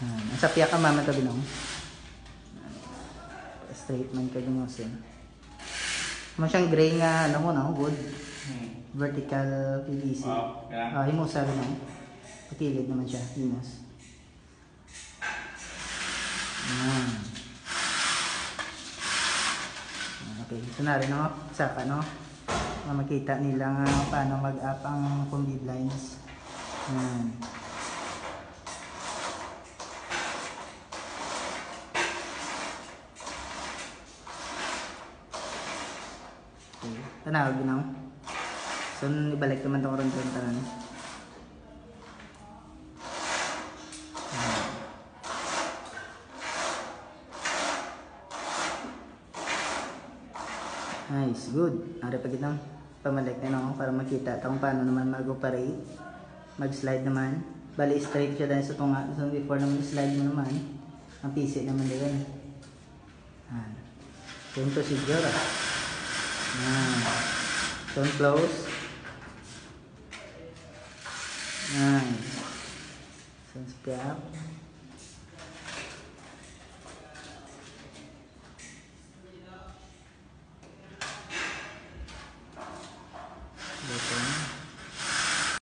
Ang sapya ka mama tabi nung. Straight man ka ginusin. Mo siyang gray nga ano mo no, wood. Vertical PVC. Himusa rin no. Patilid naman siya, himus. Okay, ito na rin no, saka no. Makita nila nga paano mag-up ang combi blinds. Okay, tanawag na. So, ibalik naman itong ron doon tanan. Nice, good. Ari pa kitang pamalik na no, para makita kung paano naman mag-operate. Mag-slide naman. Bali, straight siya dahil sa tunga. So, before naman slide mo naman, ang PC naman din. Yung procedure. Don't close. Nice. Sense cap.